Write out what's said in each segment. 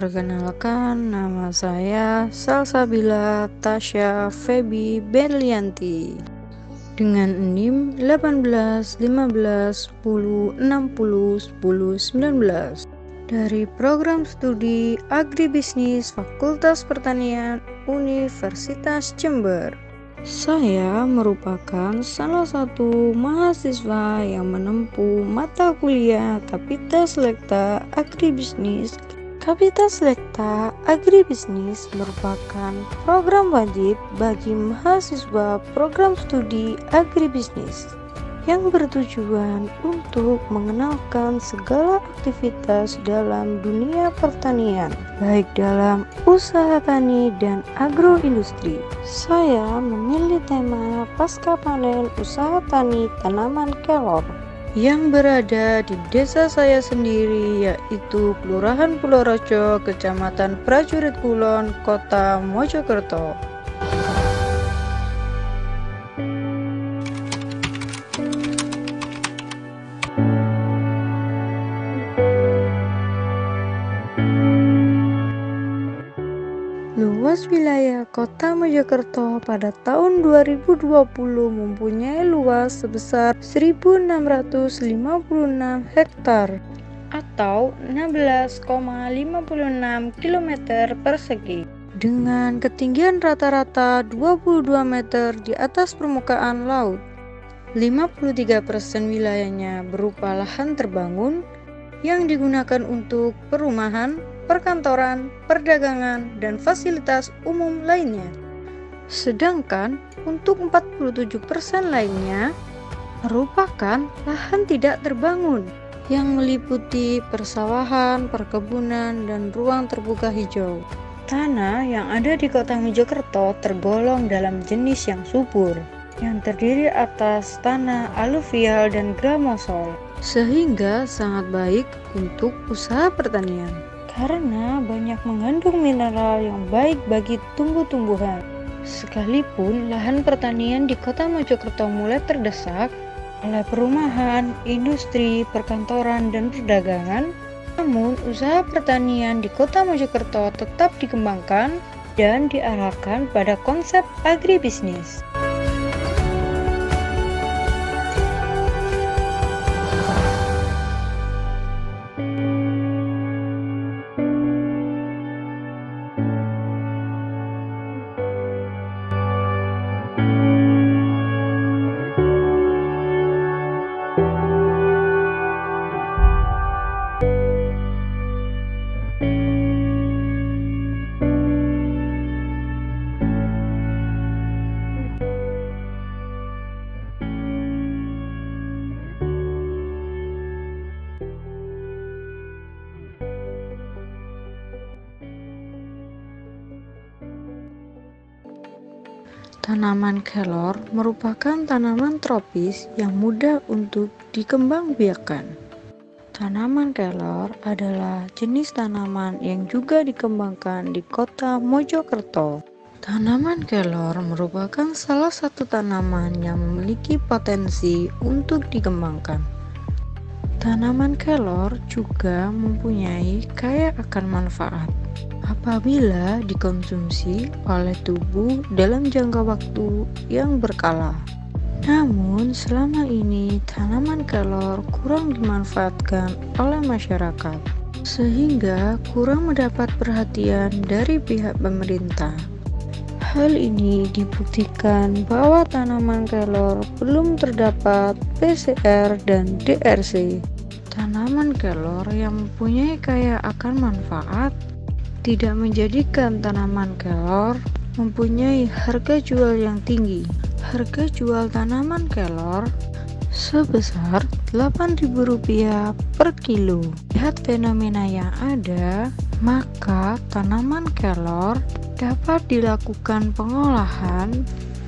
Perkenalkan, nama saya Salsabila Tasya Febi Berlianti dengan NIM 18 15 10 60 10 19 dari program studi Agribisnis Fakultas Pertanian Universitas Jember. Saya merupakan salah satu mahasiswa yang menempuh mata kuliah Kapita Selekta Agribisnis. Kapita Selekta Agribisnis merupakan program wajib bagi mahasiswa program studi agribisnis yang bertujuan untuk mengenalkan segala aktivitas dalam dunia pertanian, baik dalam usaha tani dan agroindustri. Saya memilih tema pasca panen usaha tani tanaman kelor yang berada di desa saya sendiri, yaitu Kelurahan Pulau Rojo, Kecamatan Prajurit Kulon, Kota Mojokerto. Luas wilayah Kota Mojokerto pada tahun 2020 mempunyai luas sebesar 1.656 hektar atau 16,56 km persegi dengan ketinggian rata-rata 22 meter di atas permukaan laut. 53% wilayahnya berupa lahan terbangun yang digunakan untuk perumahan, perkantoran, perdagangan, dan fasilitas umum lainnya. Sedangkan untuk 47% lainnya merupakan lahan tidak terbangun yang meliputi persawahan, perkebunan, dan ruang terbuka hijau. Tanah yang ada di Kota Mojokerto tergolong dalam jenis yang subur, yang terdiri atas tanah aluvial dan gramosol, sehingga sangat baik untuk usaha pertanian karena banyak mengandung mineral yang baik bagi tumbuh-tumbuhan. Sekalipun lahan pertanian di Kota Mojokerto mulai terdesak oleh perumahan, industri, perkantoran, dan perdagangan, namun usaha pertanian di Kota Mojokerto tetap dikembangkan dan diarahkan pada konsep agribisnis. Tanaman kelor merupakan tanaman tropis yang mudah untuk dikembangbiakkan. Tanaman kelor adalah jenis tanaman yang juga dikembangkan di Kota Mojokerto. Tanaman kelor merupakan salah satu tanaman yang memiliki potensi untuk dikembangkan. Tanaman kelor juga mempunyai kaya akan manfaat apabila dikonsumsi oleh tubuh dalam jangka waktu yang berkala. Namun selama ini tanaman kelor kurang dimanfaatkan oleh masyarakat, sehingga kurang mendapat perhatian dari pihak pemerintah. Hal ini dibuktikan bahwa tanaman kelor belum terdapat PCR dan DRC. Tanaman kelor yang mempunyai kaya akan manfaat tidak menjadikan tanaman kelor mempunyai harga jual yang tinggi. Harga jual tanaman kelor sebesar Rp8.000 per kilo. Lihat fenomena yang ada, maka tanaman kelor dapat dilakukan pengolahan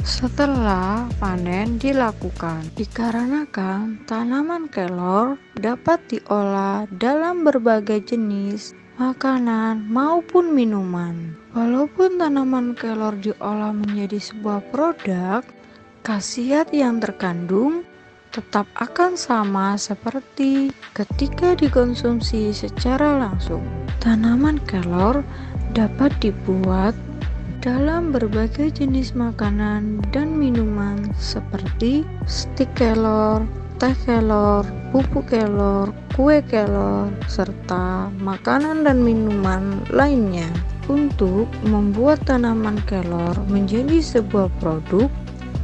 setelah panen dilakukan, dikarenakan tanaman kelor dapat diolah dalam berbagai jenis makanan maupun minuman. Walaupun tanaman kelor diolah menjadi sebuah produk, khasiat yang terkandung tetap akan sama seperti ketika dikonsumsi secara langsung. Tanaman kelor dapat dibuat dalam berbagai jenis makanan dan minuman seperti stik kelor, teh kelor, pupuk kelor, kue kelor, serta makanan dan minuman lainnya. Untuk membuat tanaman kelor menjadi sebuah produk,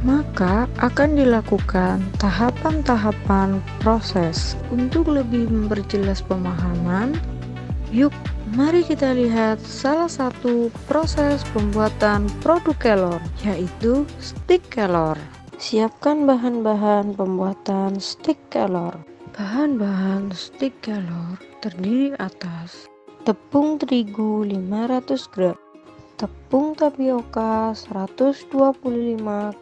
maka akan dilakukan tahapan-tahapan proses. Untuk lebih memperjelas pemahaman, yuk mari kita lihat salah satu proses pembuatan produk kelor, yaitu stik kelor. Siapkan bahan-bahan pembuatan stik kelor. Bahan-bahan stik kelor terdiri atas tepung terigu 500 gram, tepung tapioka 125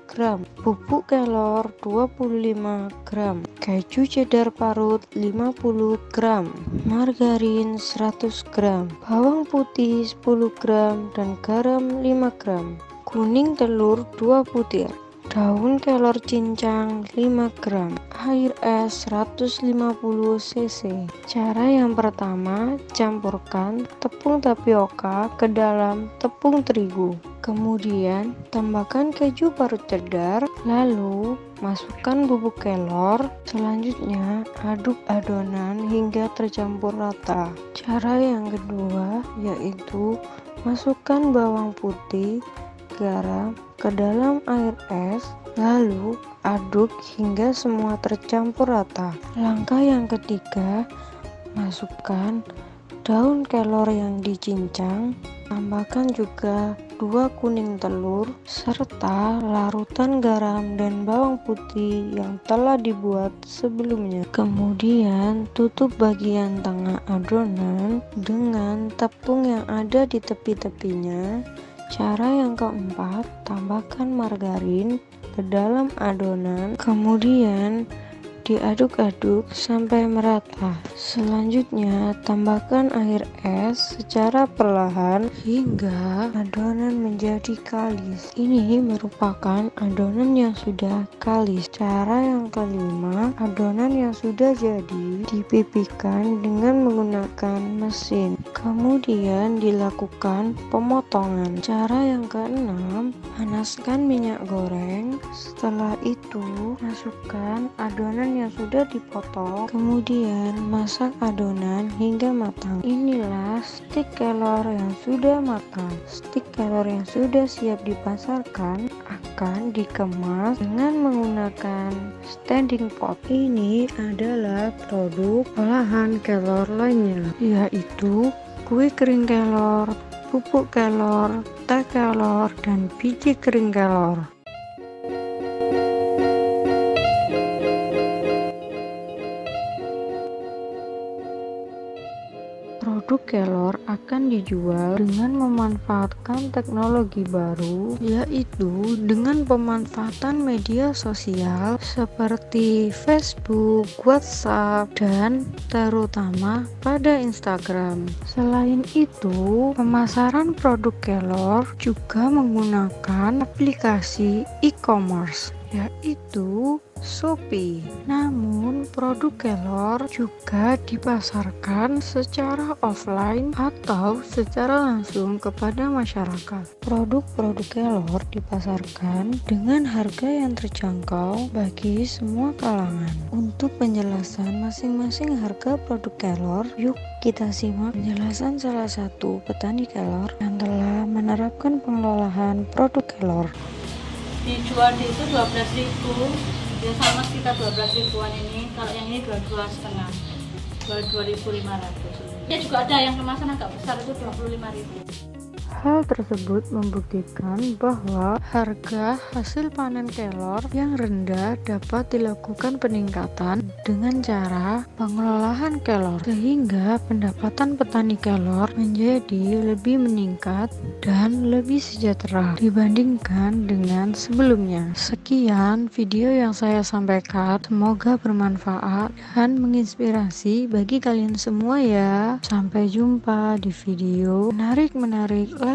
gram, pupuk kelor 25 gram, keju cheddar parut 50 gram, margarin 100 gram, bawang putih 10 gram, dan garam 5 gram, kuning telur 2 butir, daun kelor cincang 5 gram, air es 150 cc. Cara yang pertama, campurkan tepung tapioka ke dalam tepung terigu. Kemudian tambahkan keju parut cheddar, lalu masukkan bubuk kelor. Selanjutnya aduk adonan hingga tercampur rata. Cara yang kedua yaitu masukkan bawang putih, garam ke dalam air es, lalu aduk hingga semua tercampur rata. Langkah yang ketiga, masukkan daun kelor yang dicincang, tambahkan juga 2 kuning telur serta larutan garam dan bawang putih yang telah dibuat sebelumnya. Kemudian tutup bagian tengah adonan dengan tepung yang ada di tepi-tepinya. Cara yang keempat, tambahkan margarin ke dalam adonan, kemudian diaduk-aduk sampai merata. Selanjutnya, tambahkan air es secara perlahan hingga adonan menjadi kalis. Ini merupakan adonan yang sudah kalis. Cara yang kelima, adonan yang sudah jadi dipipihkan dengan menggunakan mesin. Kemudian dilakukan pemotongan. Cara yang keenam, panaskan minyak goreng. Setelah itu, masukkan adonan yang sudah dipotong, kemudian masak adonan hingga matang. Inilah stik kelor yang sudah matang. Stik kelor yang sudah siap dipasarkan akan dikemas dengan menggunakan standing pot. Ini adalah produk olahan kelor lainnya, yaitu kue kering kelor, pupuk kelor, teh kelor, dan biji kering kelor. Produk kelor akan dijual dengan memanfaatkan teknologi baru, yaitu dengan pemanfaatan media sosial seperti Facebook, WhatsApp, dan terutama pada Instagram. Selain itu, pemasaran produk kelor juga menggunakan aplikasi e-commerce, yaitu Shopee. Namun, produk kelor juga dipasarkan secara offline atau secara langsung kepada masyarakat. Produk-produk kelor dipasarkan dengan harga yang terjangkau bagi semua kalangan. Untuk penjelasan masing-masing harga produk kelor, yuk kita simak penjelasan salah satu petani kelor yang telah menerapkan pengelolaan produk kelor. Dijual di itu 12.000, ya sama sekitar 12 ribuan ini. Kalau yang ini 22,5, 22.500. Ya juga ada yang kemasan agak besar itu 25.000. Hal tersebut membuktikan bahwa harga hasil panen kelor yang rendah dapat dilakukan peningkatan dengan cara pengelolaan kelor, sehingga pendapatan petani kelor menjadi lebih meningkat dan lebih sejahtera dibandingkan dengan sebelumnya. Sekian video yang saya sampaikan, semoga bermanfaat dan menginspirasi bagi kalian semua ya. Sampai jumpa di video menarik lainnya.